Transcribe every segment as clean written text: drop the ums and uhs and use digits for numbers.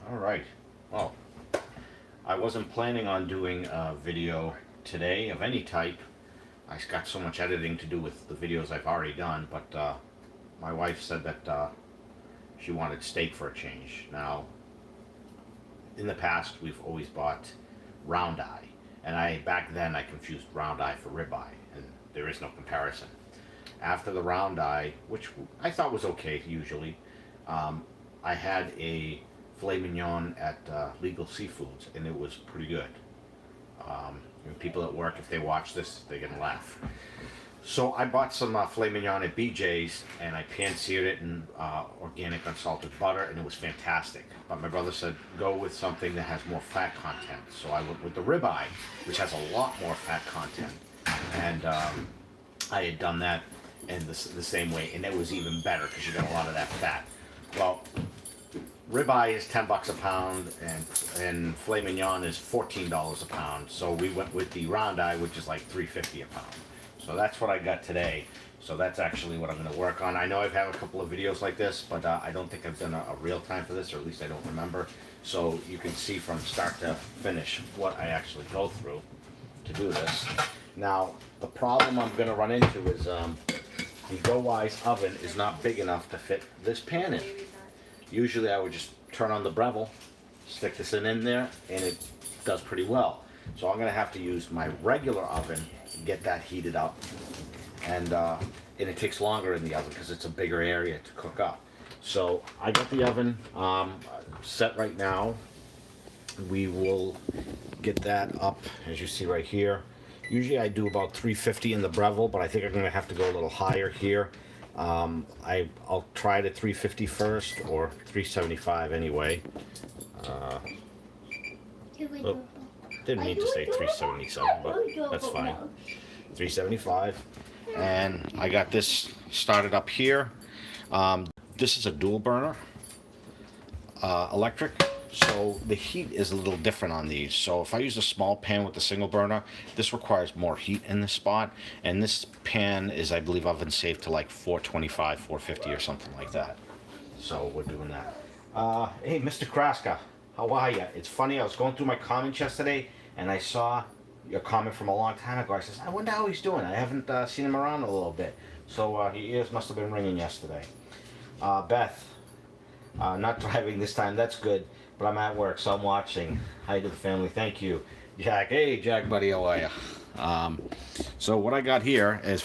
All right. Well, I wasn't planning on doing a video today of any type. I got so much editing to do with the videos I've already done, but my wife said that she wanted steak for a change. Now, in the past, we've always bought round eye, and back then I confused round eye for ribeye, and there is no comparison. After the round eye, which I thought was okay usually, I had a filet mignon at Legal Seafoods, and it was pretty good. And people at work, if they watch this, they're gonna laugh. So I bought some filet mignon at BJ's, and I pan-seared it in organic unsalted butter, and it was fantastic. But my brother said, go with something that has more fat content. So I went with the ribeye, which has a lot more fat content. And I had done that in the same way, and it was even better because you got a lot of that fat. Well, ribeye is 10 bucks a pound, and filet mignon is $14 a pound. So we went with the round eye, which is like $3.50 a pound. So that's what I got today. So that's actually what I'm going to work on. I know I've had a couple of videos like this, but I don't think I've done a real time for this, or at least I don't remember. So you can see from start to finish what I actually go through to do this. Now, the problem I'm going to run into is the GoWISE oven is not big enough to fit this pan in. Usually I would just turn on the Breville, stick this in there, and it does pretty well. So I'm going to have to use my regular oven to get that heated up. And it takes longer in the oven because it's a bigger area to cook up. So I got the oven set right now. We will get that up, as you see right here. Usually I do about 350 in the Breville, but I think I'm going to have to go a little higher here. I'll try it at 350 first, or 375 anyway. Oh, didn't mean to say 377, but that's fine. 375. And I got this started up here. This is a dual burner, electric. So the heat is a little different on these. So if I use a small pan with a single burner, this requires more heat in this spot. And this pan is, I believe, oven safe to like 425, 450 or something like that. So we're doing that. Hey, Mr. Kraska, how are you? It's funny, I was going through my comments yesterday, and I saw your comment from a long time ago. I says, I wonder how he's doing. I haven't seen him around a little bit. So your ears must have been ringing yesterday. Beth, not driving this time, that's good. But I'm at work, so I'm watching. Hi to the family, thank you. Jack, hey Jack, buddy, how are you? So what I got here is,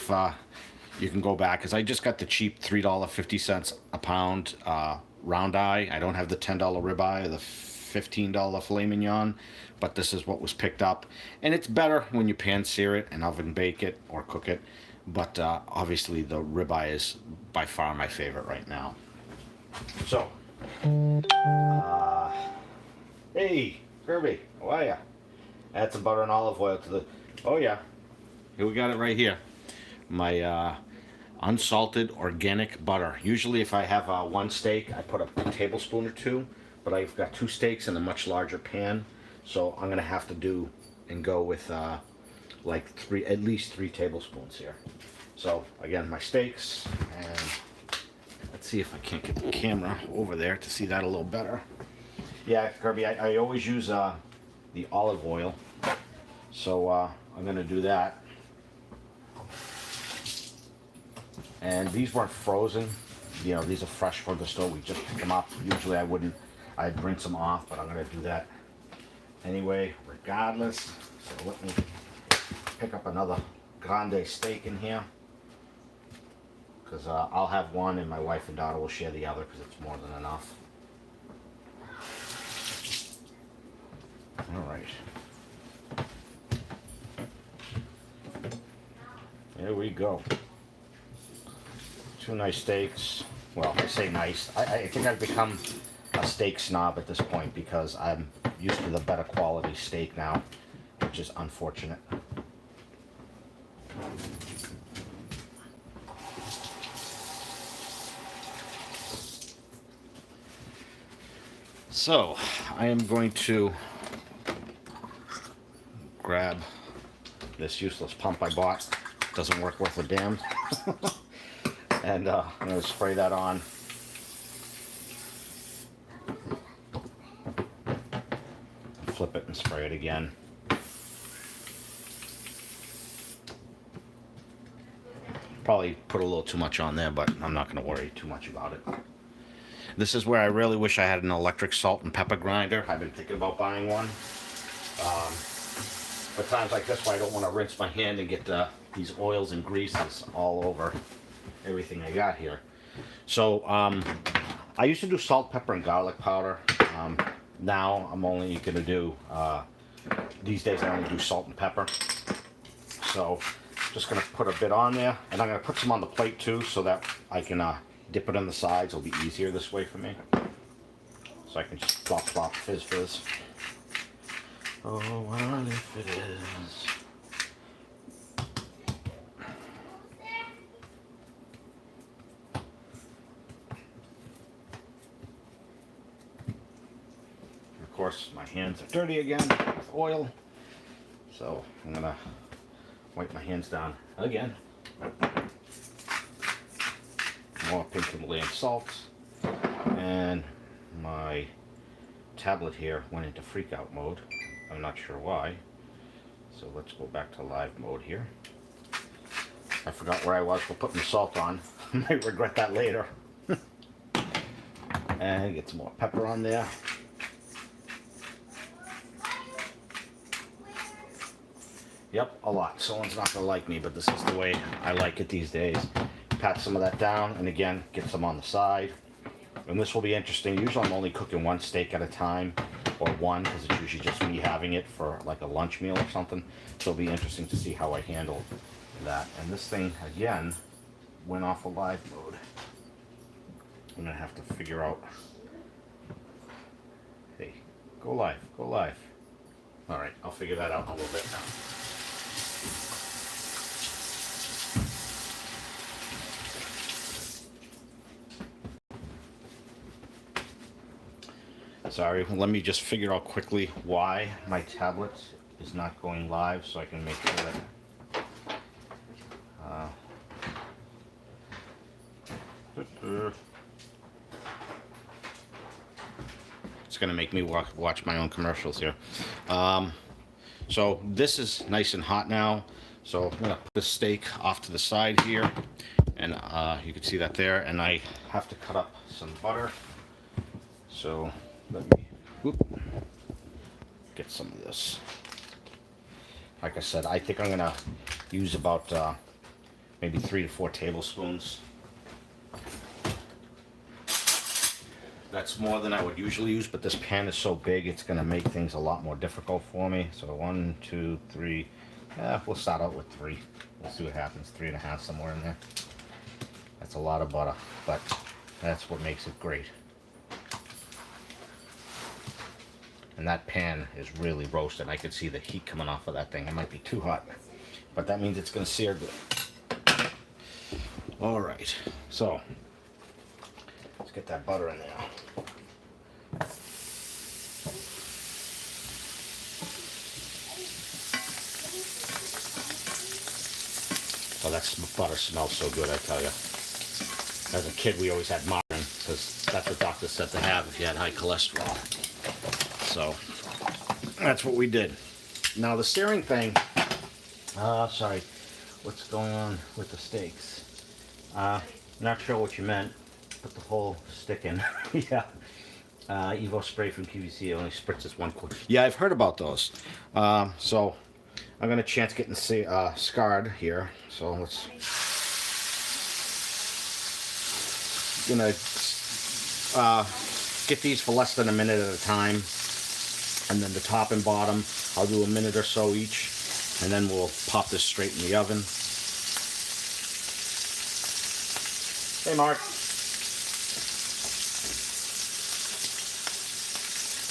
you can go back, is I just got the cheap $3.50 a pound round eye. I don't have the $10 ribeye or the $15 filet mignon, but this is what was picked up. And it's better when you pan sear it and oven bake it or cook it. But obviously the ribeye is by far my favorite right now. So, hey, Kirby, how are ya? Add some butter and olive oil to the, oh yeah, here we got it right here. My unsalted organic butter. Usually if I have one steak, I put a tablespoon or two, but I've got two steaks in a much larger pan, so I'm gonna have to do and go with like at least 3 tablespoons here. So again, my steaks, and let's see if I can't get the camera over there to see that a little better. Yeah, Kirby, I always use the olive oil, so I'm gonna do that. And these weren't frozen, you know, these are fresh from the store. We just picked them up. Usually I'd rinse them off, but I'm gonna do that anyway, regardless. So let me pick up another grande steak in here, because I'll have one and my wife and daughter will share the other because it's more than enough. All right. There we go. 2 nice steaks. Well, I say nice. I think I've become a steak snob at this point because I'm used to the better quality steak now, which is unfortunate. So, I am going to grab this useless pump I bought. Doesn't work worth a damn. And I'm going to spray that on. flip it and spray it again. Probably put a little too much on there, but I'm not going to worry too much about it. This is where I really wish I had an electric salt and pepper grinder. I've been thinking about buying one. For times like this where I don't want to rinse my hand and get these oils and greases all over everything I got here. So I used to do salt, pepper, and garlic powder. Now I'm only going to do, these days I only do salt and pepper. So just going to put a bit on there, and I'm going to put some on the plate too so that I can dip it on the sides. It'll be easier this way for me. So I can just flop, flop, fizz, fizz. Oh, what if it is? Of course, my hands are dirty again with oil. So I'm going to wipe my hands down again. More pink Himalayan salts. And my tablet here went into freakout mode. I'm not sure why. So let's go back to live mode here. I forgot where I was for putting the salt on. I might regret that later. And get some more pepper on there. Yep, a lot. Someone's not gonna like me, but this is the way I like it these days. Pat some of that down, and again, get some on the side. And this will be interesting. Usually I'm only cooking one steak at a time, or one, because it's usually just me having it for like a lunch meal or something. So it'll be interesting to see how I handle that. And this thing, again, went off of live mode. I'm gonna have to figure out, hey, go live, go live. All right, I'll figure that out in a little bit now. Sorry, let me just figure out quickly why my tablet is not going live so I can make sure that it's going to make me watch my own commercials here. So this is nice and hot now, so I'm going to put the steak off to the side here, and you can see that there, and I have to cut up some butter. So let me get some of this. Like I said, I think I'm gonna use about maybe 3 to 4 tablespoons. That's more than I would usually use, but this pan is so big it's gonna make things a lot more difficult for me. So 1, 2, 3. We'll start out with 3. We'll see what happens. 3.5 somewhere in there. That's a lot of butter, but that's what makes it great. And that pan is really roasted. I can see the heat coming off of that thing. It might be too hot, but that means it's going to sear good. All right, so let's get that butter in there. Oh, that butter smells so good, I tell you. As a kid, we always had margarine because that's what doctors said to have if you had high cholesterol. So that's what we did. Now the searing thing, sorry, what's going on with the steaks? Not sure what you meant. Put the whole stick in. Yeah. Evo spray from QVC only spritzes 1 quart. Yeah, I've heard about those. So I'm gonna chance getting scarred here. So let's get these for less than a minute at a time. And then the top and bottom, I'll do a minute or so each, and then we'll pop this straight in the oven. Hey, Mark.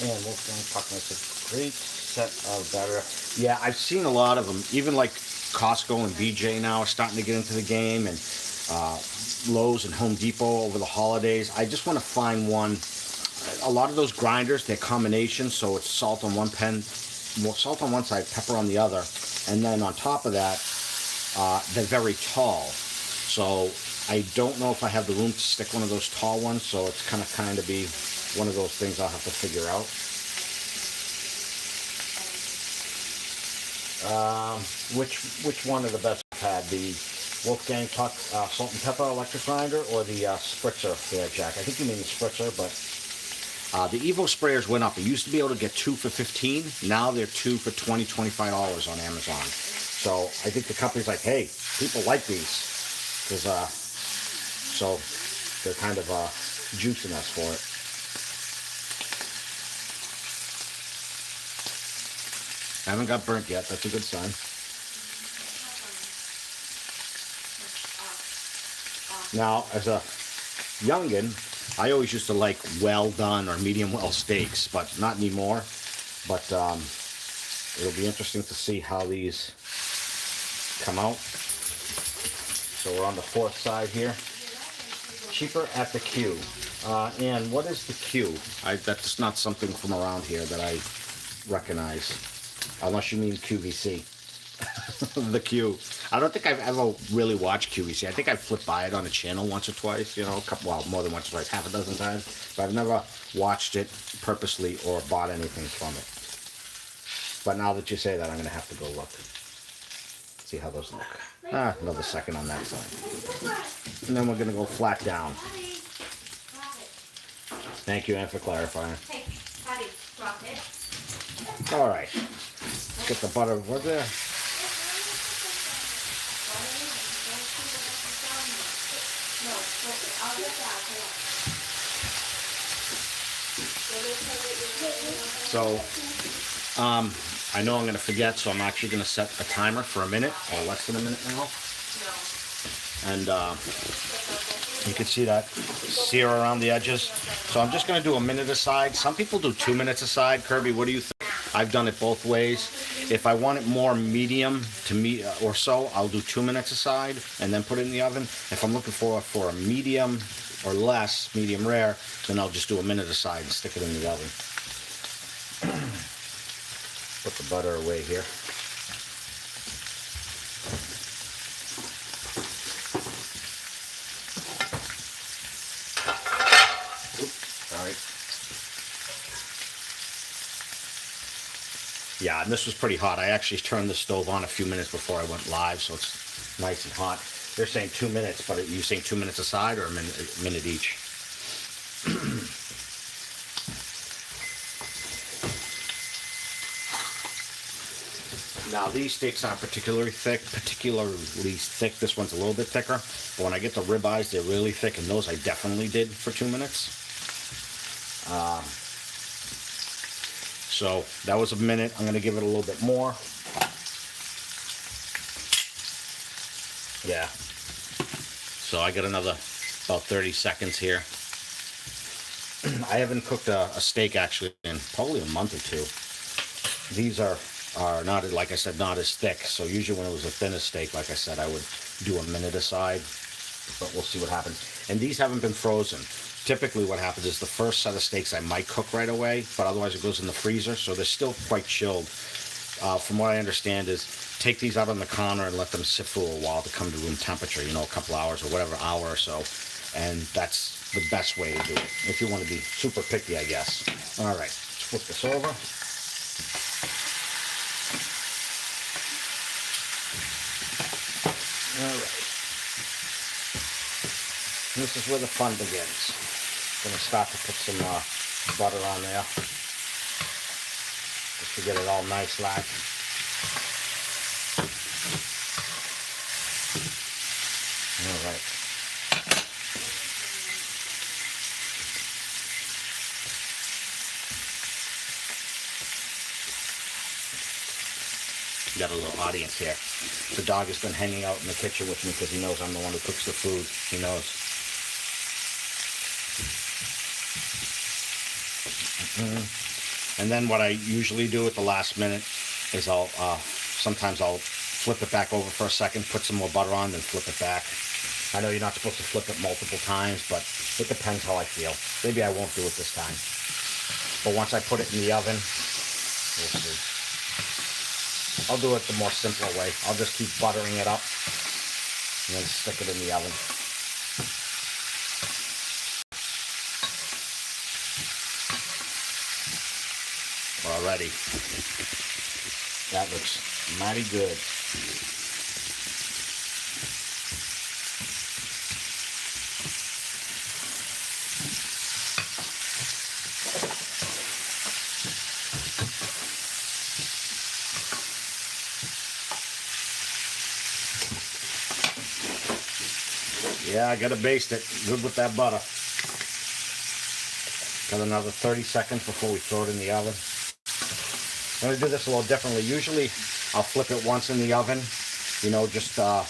And Wolfgang makes a great set of batter. Yeah, I've seen a lot of them. Even like Costco and BJ now are starting to get into the game, and Lowe's and Home Depot over the holidays. I just want to find one. A lot of those grinders, they're combinations, so it's salt on one pen, salt on one side, pepper on the other, and then on top of that, they're very tall. So I don't know if I have the room to stick one of those tall ones, so it's kind of be one of those things I'll have to figure out. Which one of the best I've had? The Wolfgang Puck salt and pepper electric grinder or the spritzer there, Jack? I think you mean the spritzer, but the Evo sprayers went up. You used to be able to get 2 for $15. Now they're 2 for $20, $25 on Amazon. So I think the company's like, hey, people like these. So they're kind of juicing us for it. I haven't got burnt yet. That's a good sign. Now, as a youngin', I always used to like well done or medium well steaks, but not anymore. But it'll be interesting to see how these come out. So we're on the 4th side here. Cheaper at the Q. And what is the Q? That's not something from around here that I recognize. Unless you mean QVC. The Q. I don't think I've ever really watched QVC. I think I've flipped by it on a channel once or twice, you know, well, more than once or twice, half a dozen times. But I've never watched it purposely or bought anything from it. But now that you say that, I'm going to have to go look. See how those look. Another second on that side. And then we're going to go flat down. Thank you, Ann, for clarifying. Hey, Patty, drop it. All right. Get the butter over there. So, I know I'm going to forget, so I'm actually going to set a timer for a minute, or less than a minute now. And you can see that sear around the edges. So I'm just going to do a minute aside. Some people do 2 minutes aside. Kirby, what do you think? I've done it both ways. If I want it more medium to or so, I'll do 2 minutes aside and then put it in the oven. If I'm looking for a medium or less, medium rare, then I'll just do a minute aside and stick it in the oven. Put the butter away here. Sorry. Yeah, and this was pretty hot. I actually turned the stove on a few minutes before I went live, so it's nice and hot. They're saying 2 minutes, but are you saying 2 minutes aside or a minute each? Now, these steaks aren't particularly thick. This one's a little bit thicker. But when I get the ribeyes, they're really thick, and those I definitely did for 2 minutes. So that was a minute. I'm going to give it a little bit more. Yeah. So I got another about 30 seconds here. I haven't cooked a steak actually in probably a month or two. These are not, like I said, not as thick. So usually when it was a thinner steak, like I said, I would do a minute aside. But we'll see what happens. And these haven't been frozen. Typically what happens is the first set of steaks I might cook right away, but otherwise it goes in the freezer, so they're still quite chilled. From what I understand is take these out on the counter and let them sit for a while to come to room temperature, you know, a couple hours or whatever, hour or so. And that's the best way to do it, if you want to be super picky, I guess. All right, let's flip this over. All right. This is where the fun begins. I'm going to start to put some butter on there. Just to get it all nice like. All right. Got a little audience here. The dog has been hanging out in the kitchen with me because he knows I'm the one who cooks the food. He knows. And then what I usually do at the last minute is sometimes I'll flip it back over for a second, put some more butter on, then flip it back. I know you're not supposed to flip it multiple times, but it depends how I feel. Maybe I won't do it this time. But once I put it in the oven, we'll see. I'll do it the more simpler way. I'll just keep buttering it up and then stick it in the oven. Alrighty. That looks mighty good. Yeah, I gotta baste it good with that butter. Got another 30 seconds before we throw it in the oven. I'm gonna do this a little differently. Usually I'll flip it once in the oven, you know, just to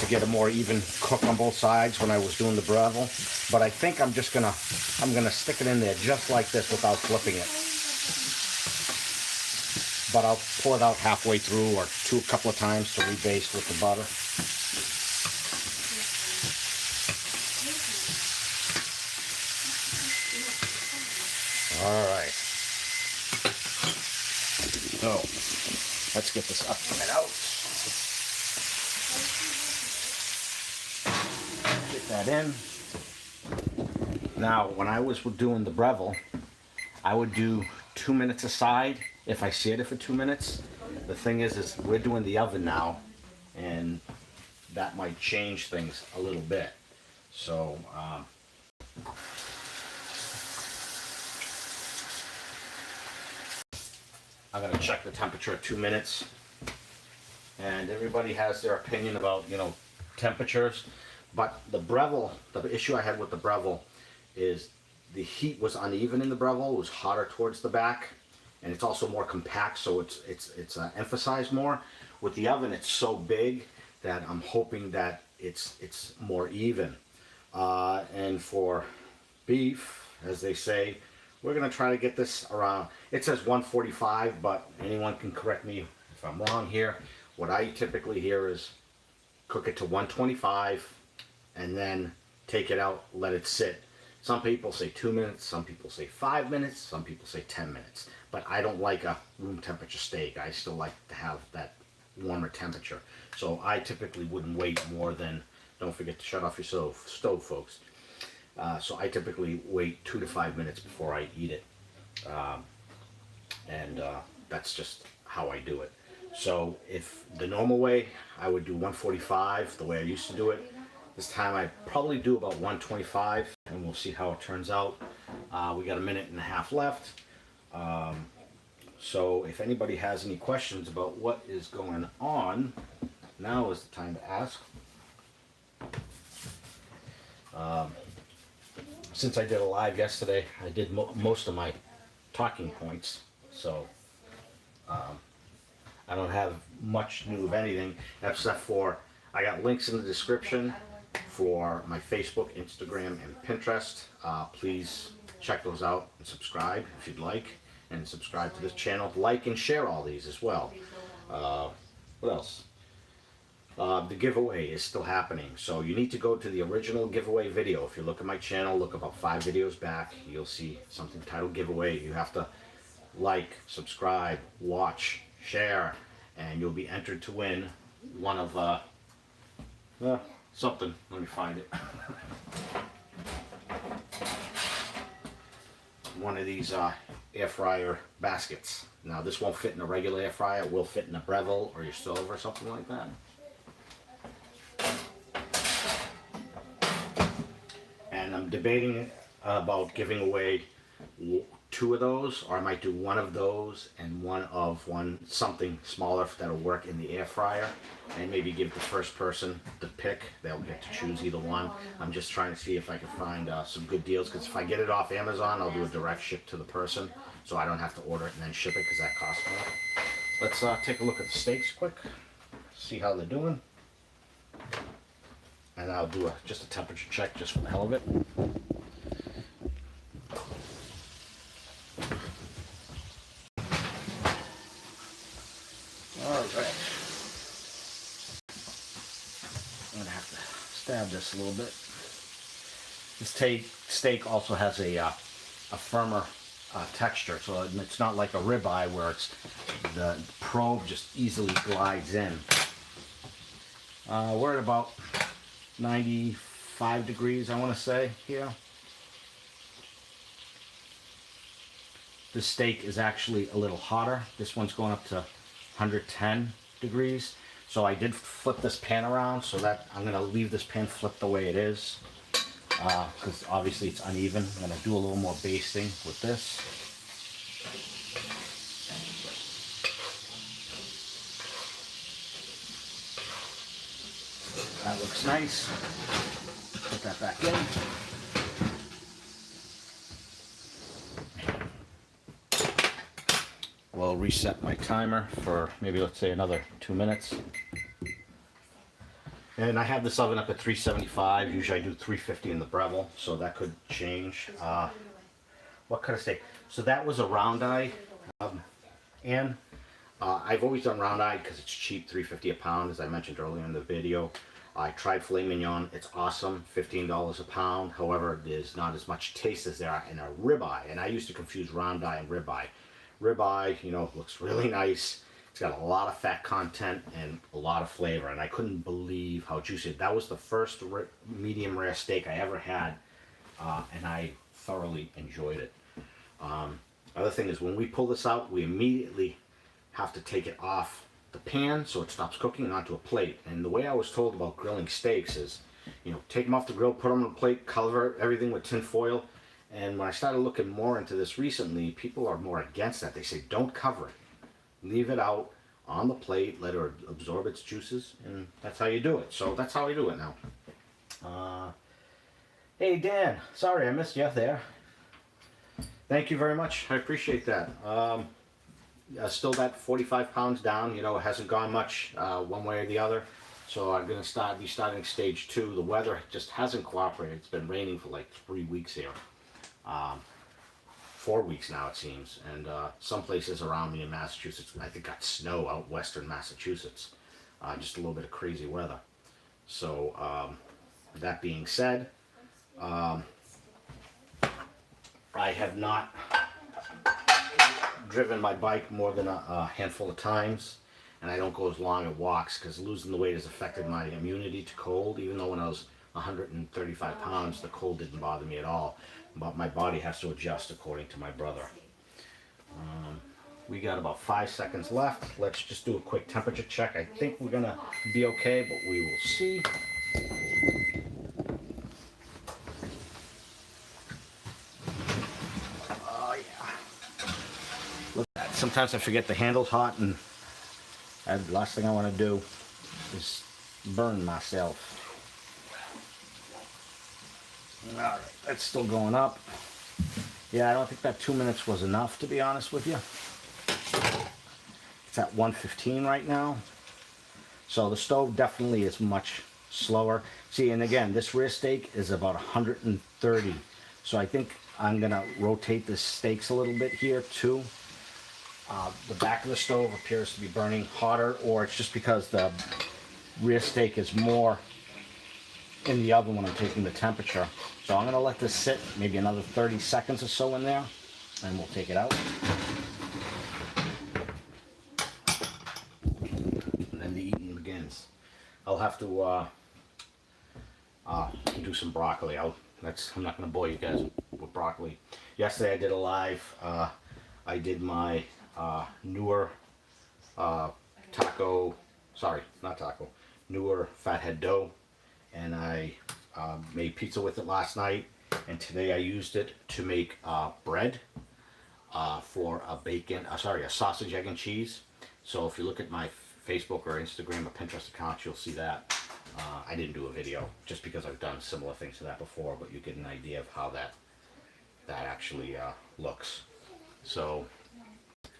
get a more even cook on both sides when I was doing the Breville. But I think I'm gonna stick it in there just like this without flipping it. But I'll pull it out halfway through or a couple of times to rebaste with the butter. All right. So let's get this up and out. Get that in. Now, when I was doing the Breville, I would do 2 minutes aside if I seared it for 2 minutes. The thing is we're doing the oven now, and that might change things a little bit. So, I'm going to check the temperature at 2 minutes, and everybody has their opinion about, you know, temperatures, but the Breville, the issue I had with the Breville is the heat was uneven in the Breville. It was hotter towards the back, and it's also more compact, so it's emphasized more. With the oven, it's so big that I'm hoping that it's more even. And for beef, as they say, we're gonna try to get this around, it says 145, but anyone can correct me if I'm wrong here. What I typically hear is cook it to 125 and then take it out, let it sit. Some people say 2 minutes, some people say 5 minutes, some people say 10 minutes. But I don't like a room temperature steak. I still like to have that warmer temperature. So I typically wouldn't wait more than, don't forget to shut off your stove, folks. So I typically wait 2 to 5 minutes before I eat it. That's just how I do it. So if the normal way, I would do 145, the way I used to do it. This time I probably do about 125, and we'll see how it turns out. We got a minute and a half left. So if anybody has any questions about what is going on, now is the time to ask. Since I did a live yesterday, I did most of my talking points, so I don't have much new of anything except for I got links in the description for my Facebook, Instagram, and Pinterest. Please check those out and subscribe if you'd like, and subscribe to this channel. Like and share all these as well. What else? The giveaway is still happening, so you need to go to the original giveaway video. If you look at my channel, look about 5 videos back, you'll see something titled giveaway. You have to like, subscribe, watch, share, and you'll be entered to win one of something. Let me find it. One of these air fryer baskets. Now this won't fit in a regular air fryer. It will fit in a Breville or your stove or something like that. And I'm debating about giving away 2 of those, or I might do 1 of those and something smaller that'll work in the air fryer, and maybe give the first person the pick. They'll get to choose either one. I'm just trying to see if I can find some good deals, because if I get it off Amazon, I'll do a direct ship to the person, so I don't have to order it and then ship it, because that costs more. Let's take a look at the steaks quick, see how they're doing, and I'll do just a temperature check just for the hell of it. Alright. I'm gonna have to stab this a little bit. This steak also has a firmer texture, so it's not like a ribeye where the probe just easily glides in. We're at about 95 degrees, I want to say, here. This steak is actually a little hotter. This one's going up to 110 degrees. So I did flip this pan around, so that I'm gonna leave this pan flipped the way it is, because obviously it's uneven. I'm gonna do a little more basting with this. That looks nice. Put that back in. We'll reset my timer for maybe, let's say, another 2 minutes. And I have this oven up at 375. Usually I do 350 in the Breville, so that could change. What kind of steak? So that was a round eye. And I've always done round eye because it's cheap, $3.50 a pound, as I mentioned earlier in the video. I tried filet mignon. It's awesome, $15 a pound. However, there's not as much taste as there are in a ribeye. And I used to confuse round eye and ribeye. Ribeye, you know, looks really nice. It's got a lot of fat content and a lot of flavor, and I couldn't believe how juicy. That was the first medium rare steak I ever had, and I thoroughly enjoyed it. Other thing is, when we pull this out, we immediately have to take it off the pan so it stops cooking and onto a plate. And the way I was told about grilling steaks is, you know, take them off the grill, put them on a plate, cover everything with tin foil. And when I started looking more into this recently, people are more against that. They say, don't cover it. Leave it out on the plate, let it absorb its juices, and that's how you do it. So that's how I do it now. Hey Dan, sorry I missed you there. Thank you very much, I appreciate that. Still that 45 pounds down, you know, it hasn't gone much one way or the other. So I'm going to be starting stage 2. The weather just hasn't cooperated. It's been raining for like 3 weeks here. 4 weeks now it seems, and some places around me in Massachusetts, I think, got snow out western Massachusetts. Just a little bit of crazy weather. So that being said, I have not driven my bike more than a handful of times, and I don't go as long at walks because losing the weight has affected my immunity to cold. Even though when I was 135 pounds, the cold didn't bother me at all. But my body has to adjust according to my brother. We got about 5 seconds left. Let's just do a quick temperature check. I think we're gonna be okay, but we will see. Oh yeah. Look at that. Sometimes I forget the handle's hot, and the last thing I want to do is burn myself. Alright, that's still going up. Yeah, I don't think that 2 minutes was enough, to be honest with you. It's at 115 right now. So the stove definitely is much slower. See, and again, this rear steak is about 130. So I think I'm going to rotate the steaks a little bit here too. The back of the stove appears to be burning hotter, or it's just because the rear steak is more in the oven when I'm taking the temperature. So I'm going to let this sit maybe another 30 seconds or so in there, and we'll take it out. And then the eating begins. I'll have to do some broccoli. I'm not going to bore you guys with broccoli. Yesterday I did a live. I did my newer newer fathead dough, and I made pizza with it last night, and today I used it to make bread for a sausage, egg, and cheese. So if you look at my Facebook or Instagram or Pinterest accounts, you'll see that. I didn't do a video just because I've done similar things to that before, but you get an idea of how that actually looks. So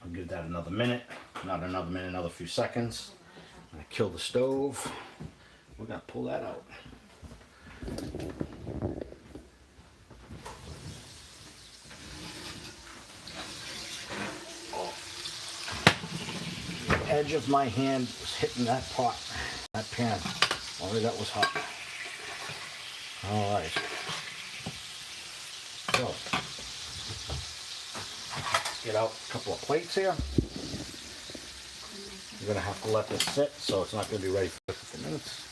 I'll give that another minute, not another minute, another few seconds. I'm gonna kill the stove. We're gonna pull that out. Oh. The edge of my hand was hitting that pot, that pan. Only that was hot. All right. So, let's get out a couple of plates here. You're gonna have to let this sit, so it's not gonna be ready for 50 minutes.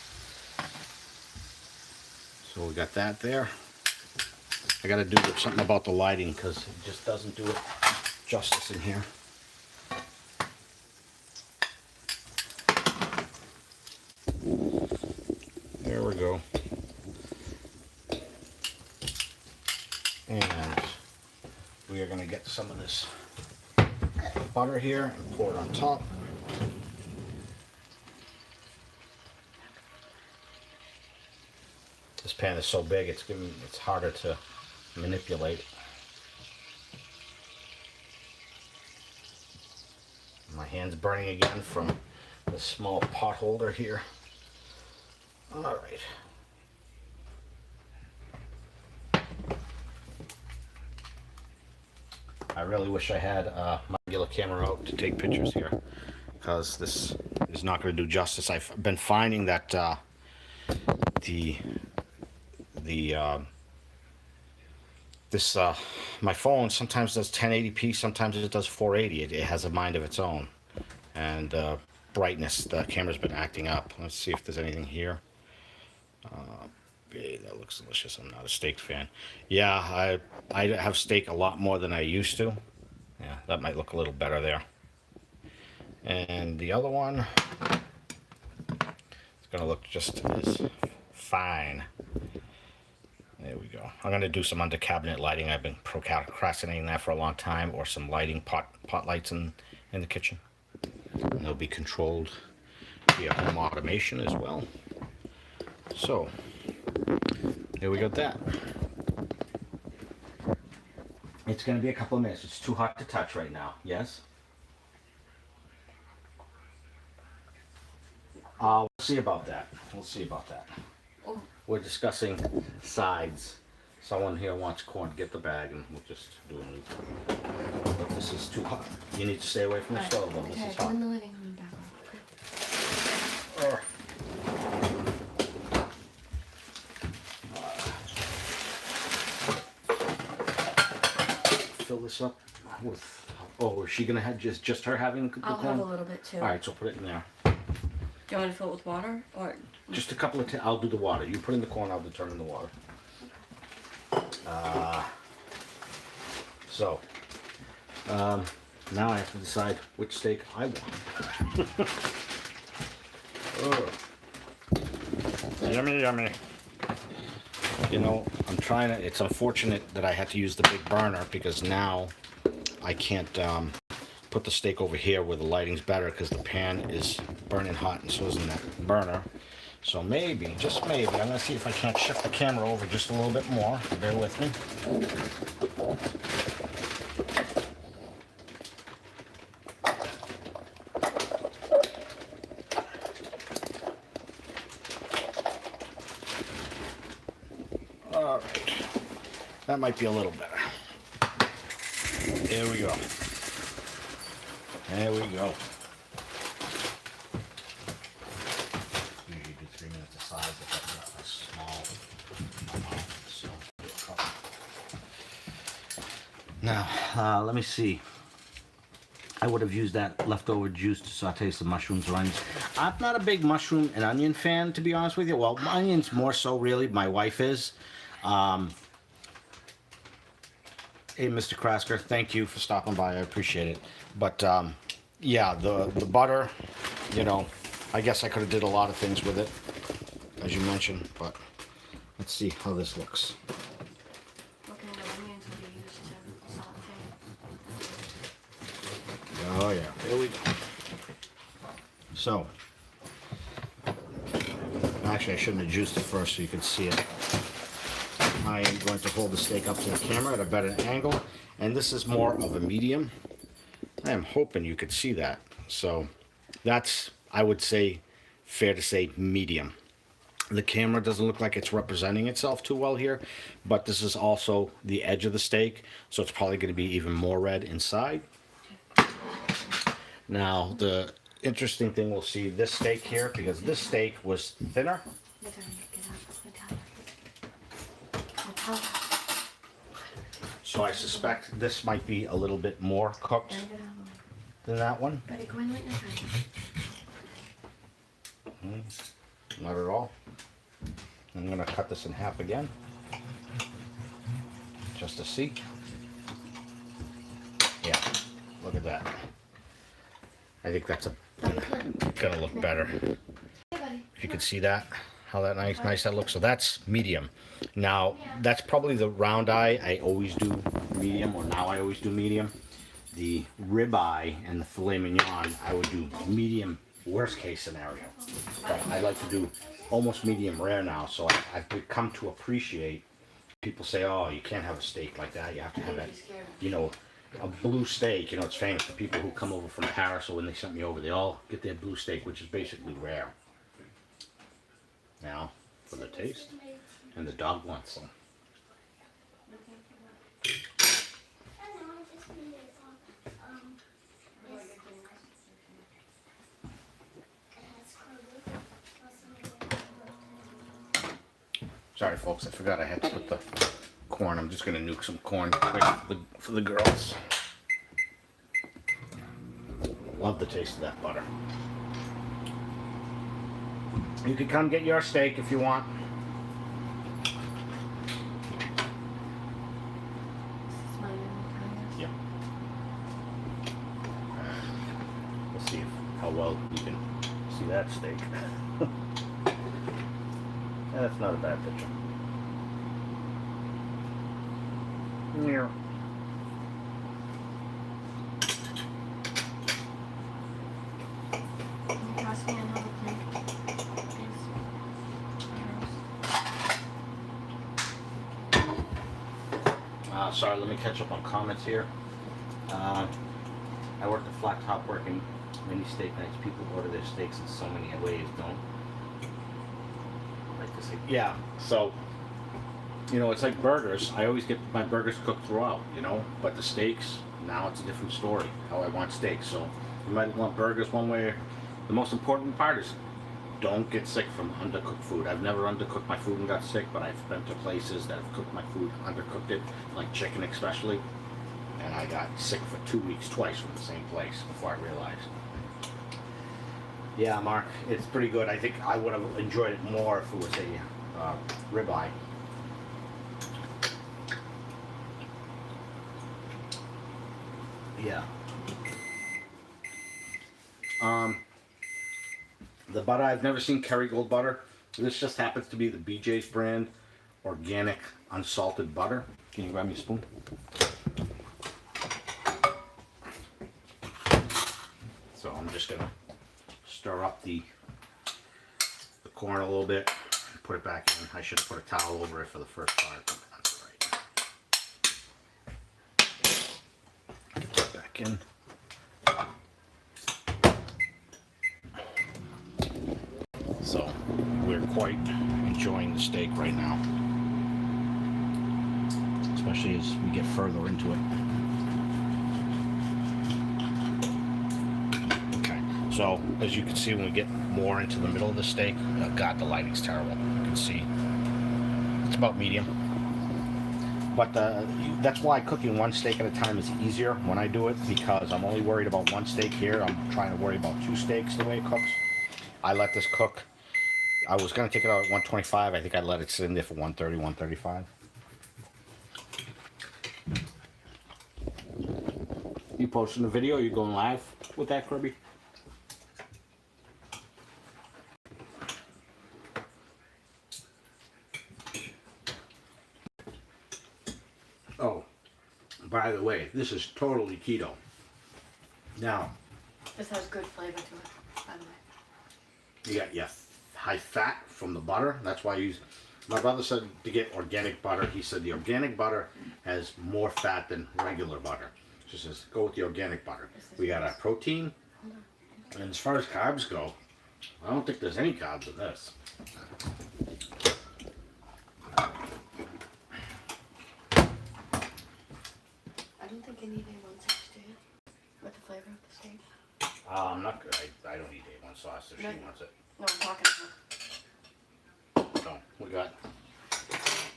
So we got that there. I gotta do something about the lighting because it just doesn't do it justice in here. we are going to get some of this butter here and pour it on top. This pan is so big, it's harder to manipulate. My hand's burning again from the small pot holder here. All right. I really wish I had my regular camera out to take pictures here, because this is not going to do justice. I've been finding that my phone sometimes does 1080p, sometimes it does 480. It has a mind of its own, and brightness, the camera's been acting up. Let's see if there's anything here. That looks delicious. I'm not a steak fan. Yeah, I have steak a lot more than I used to. Yeah, that might look a little better there. And the other one, it's gonna look just as fine. There we go. I'm gonna do some under cabinet lighting. I've been procrastinating that for a long time, or some lighting, pot lights in the kitchen. And they'll be controlled via home automation as well. So here we got that. It's going to be a couple of minutes. It's too hot to touch right now. Yes? We'll see about that. We'll see about that. Oh. We're discussing sides. Someone here wants corn. Get the bag and we'll just do a new. But this is too hot. You need to stay away from the stove though. This is hot. Go in the living room back. Fill this up with. Oh, is she gonna have just her having the I'll corn? have a little bit too. All right, so put it in there. Do you want to fill it with water or? Just a couple of. I'll do the water. You put in the corn. I'll determine the water. So now I have to decide which steak I want. Oh. Yummy, yummy. You know, I'm trying to. It's unfortunate that I had to use the big burner, because now I can't put the steak over here where the lighting's better, because the pan is burning hot and so isn't that burner. So maybe, just maybe, I'm gonna see if I can't shift the camera over just a little bit more. Bear with me. All right, that might be a little better. There we go. There we go. Usually do 3 minutes of size if I've got a small amount. So now, let me see. I would have used that leftover juice to saute some mushrooms or onions. I'm not a big mushroom and onion fan, to be honest with you. Well, onions more so, really. My wife is. Hey, Mr. Krasker, thank you for stopping by. I appreciate it. But yeah, the butter, you know, I guess I could have did a lot of things with it, as you mentioned. But let's see how this looks. What kind of onions would you use to saute? Oh yeah, there we go. So, actually, I shouldn't have juiced it first so you could see it. I am going to hold the steak up to the camera at a better angle, and this is more of a medium. I am hoping you could see that. So that's, I would say, fair to say medium. The camera doesn't look like it's representing itself too well here, but this is also the edge of the steak, so it's probably going to be even more red inside. Now, the interesting thing, we'll see this steak here, because this steak was thinner. So I suspect this might be a little bit more cooked than that one. Not at all. I'm going to cut this in half again, just to see. Yeah, look at that. I think that's gonna look better. If you can see that, how that nice that looks. So that's medium. Now that's probably the round eye I always do medium, or now I always do medium. The ribeye and the filet mignon, I would do medium, worst case scenario. But I like to do almost medium rare now, so I've come to appreciate. People say, oh, you can't have a steak like that. You have to have that, you know, a blue steak. You know, it's famous for people who come over from Paris, or when they sent me over, they all get their blue steak, which is basically rare. Now, for the taste, and the dog wants some. Sorry, folks, I forgot I had to put the corn. I'm just going to nuke some corn quick for the girls. Love the taste of that butter. You can come get your steak if you want. Yep. Let's see how well you can see that steak. That's not a bad picture. Yeah. Pass me another plate, please. Sorry, let me catch up on comments here. I work the flat top working many steak nights. People order their steaks in so many ways, don't like to say. Yeah, so, you know, it's like burgers. I always get my burgers cooked throughout, you know, but the steaks, now it's a different story, how I want steaks. So you might want burgers one way. The most important part is don't get sick from undercooked food. I've never undercooked my food and got sick, but I've been to places that have cooked my food, undercooked it, like chicken especially, and I got sick for 2 weeks twice from the same place before I realized. Yeah, Mark, it's pretty good. I think I would have enjoyed it more if it was a ribeye. Yeah. The butter, I've never seen Kerrygold butter. This just happens to be the BJ's brand organic unsalted butter. Can you grab me a spoon? So I'm just gonna stir up the corn a little bit, put it back in. I should have put a towel over it for the first part, but that's all right. Put it back in. So we're quite enjoying the steak right now, especially as we get further into it. Okay, so as you can see, when we get more into the middle of the steak, oh God, the lighting's terrible. You can see it's about medium. But that's why cooking one steak at a time is easier when I do it, because I'm only worried about one steak here. I'm trying to worry about two steaks the way it cooks. I let this cook. I was going to take it out at 125. I think I let it sit in there for 130, 135. You posting the video? You going live with that, Kirby? Oh, by the way, this is totally keto. Now, This has good flavor to it, by the way. you got your high fat from the butter. That's why I use. My brother said to get organic butter. He said the organic butter has more fat than regular butter. She says go with the organic butter. We got our protein, and as far as carbs go, I don't think there's any carbs in this. I don't think you need A1 sauce, do you? With the flavor of the steak? I'm not good. I don't eat A1 sauce if she wants it. No, I'm talking about. So we got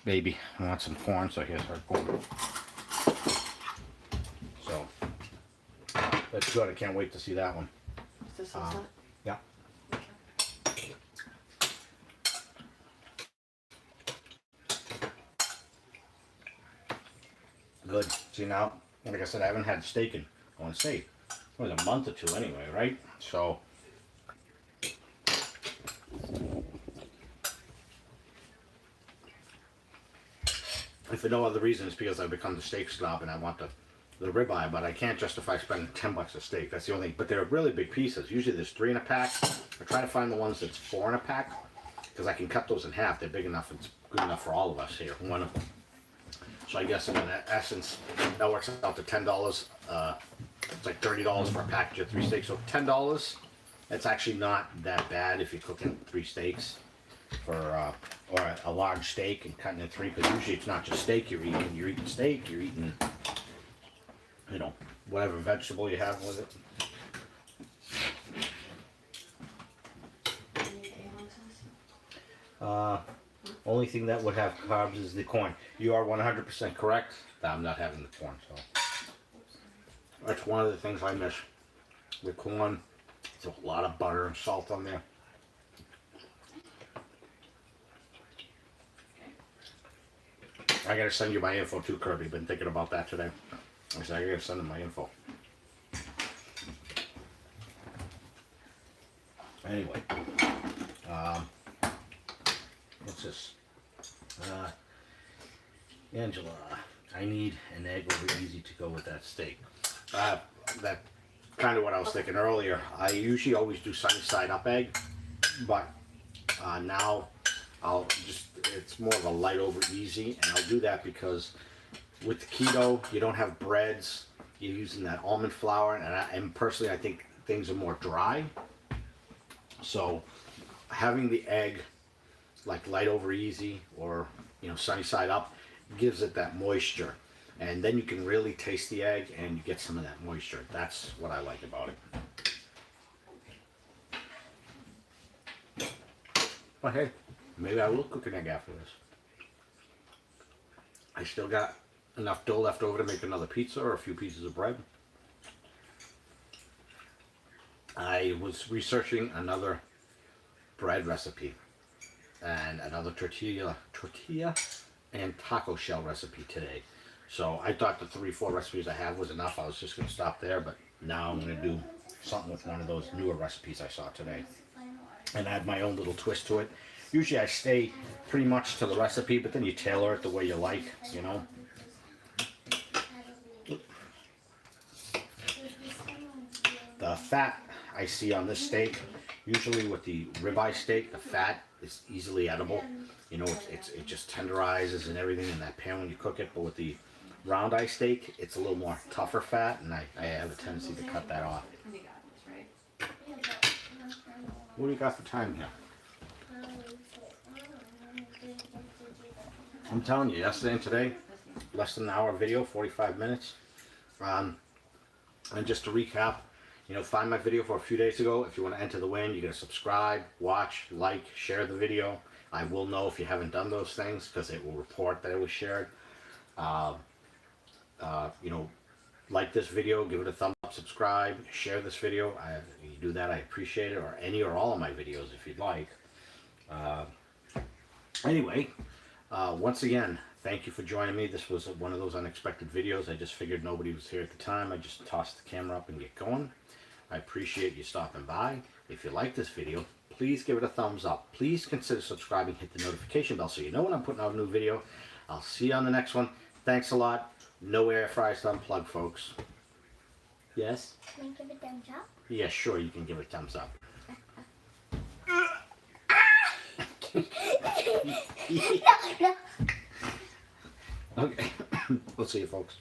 baby wants some corn, so here's her corn. So that's good. I can't wait to see that one. Is this sauce on it? Yeah. Good. See now, like I said, I haven't had steak in, I want to say, it was a month or two anyway, right? So if for no other reason, it's because I've become the steak snob and I want the ribeye, but I can't justify spending $10 a steak. That's the only, but they're really big pieces. Usually there's 3 in a pack. I try to find the ones that's 4 in a pack because I can cut those in half. They're big enough. It's good enough for all of us here. So I guess in essence, that works out to $10. It's like $30 for a package of 3 steaks. So $10, it's actually not that bad if you're cooking 3 steaks for, or a large steak and cutting it 3, because usually it's not just steak you're eating. You're eating steak, you're eating, you know, whatever vegetable you have with it. Only thing that would have carbs is the corn. You are 100% correct that I'm not having the corn, so that's one of the things I miss. The corn, there's a lot of butter and salt on there. I gotta send you my info too, Kirby. Been thinking about that today. I said I gotta send him my info. Anyway, what's this? Angela, I need an egg over easy to go with that steak. That kind of what I was thinking earlier. I usually always do sunny side up egg, but now I'll just, it's more of a light over easy, and I'll do that because with keto, you don't have breads, you're using that almond flour, and personally I think things are more dry. So having the egg like light over easy or, you know, sunny side up gives it that moisture, and then you can really taste the egg and you get some of that moisture. That's what I like about it. But hey, maybe I will cook an egg after this. I still got enough dough left over to make another pizza or a few pieces of bread. I was researching another bread recipe and another tortilla and taco shell recipe today. So I thought the 3-4 recipes I have was enough. I was just going to stop there, but now I'm going to do something with one of those newer recipes I saw today and add my own little twist to it. Usually I stay pretty much to the recipe, but then you tailor it the way you like, you know. The fat I see on this steak, usually with the ribeye steak, the fat is easily edible. You know, it just tenderizes and everything in that pan when you cook it. But with the round eye steak, it's a little more tougher fat, and I have a tendency to cut that off. What do you got for time here? I'm telling you, yesterday and today, less than an hour video, 45 minutes. And just to recap, you know, find my video for a few days ago. If you want to enter the win, you gotta subscribe, watch, like, share the video. I will know if you haven't done those things because it will report that it was shared. You know, like this video, give it a thumbs up, subscribe, share this video. You do that, I appreciate it, or any or all of my videos if you'd like. Anyway, once again, thank you for joining me. This was one of those unexpected videos. I just figured nobody was here at the time. I just tossed the camera up and get going. I appreciate you stopping by. If you like this video, please give it a thumbs up. Please consider subscribing, hit the notification bell so you know when I'm putting out a new video. I'll see you on the next one. Thanks a lot. No air fryers to unplug, folks. Yes? Can I give a thumbs up? Yeah, sure, you can give it a thumbs up. No. Okay. We'll see you, folks.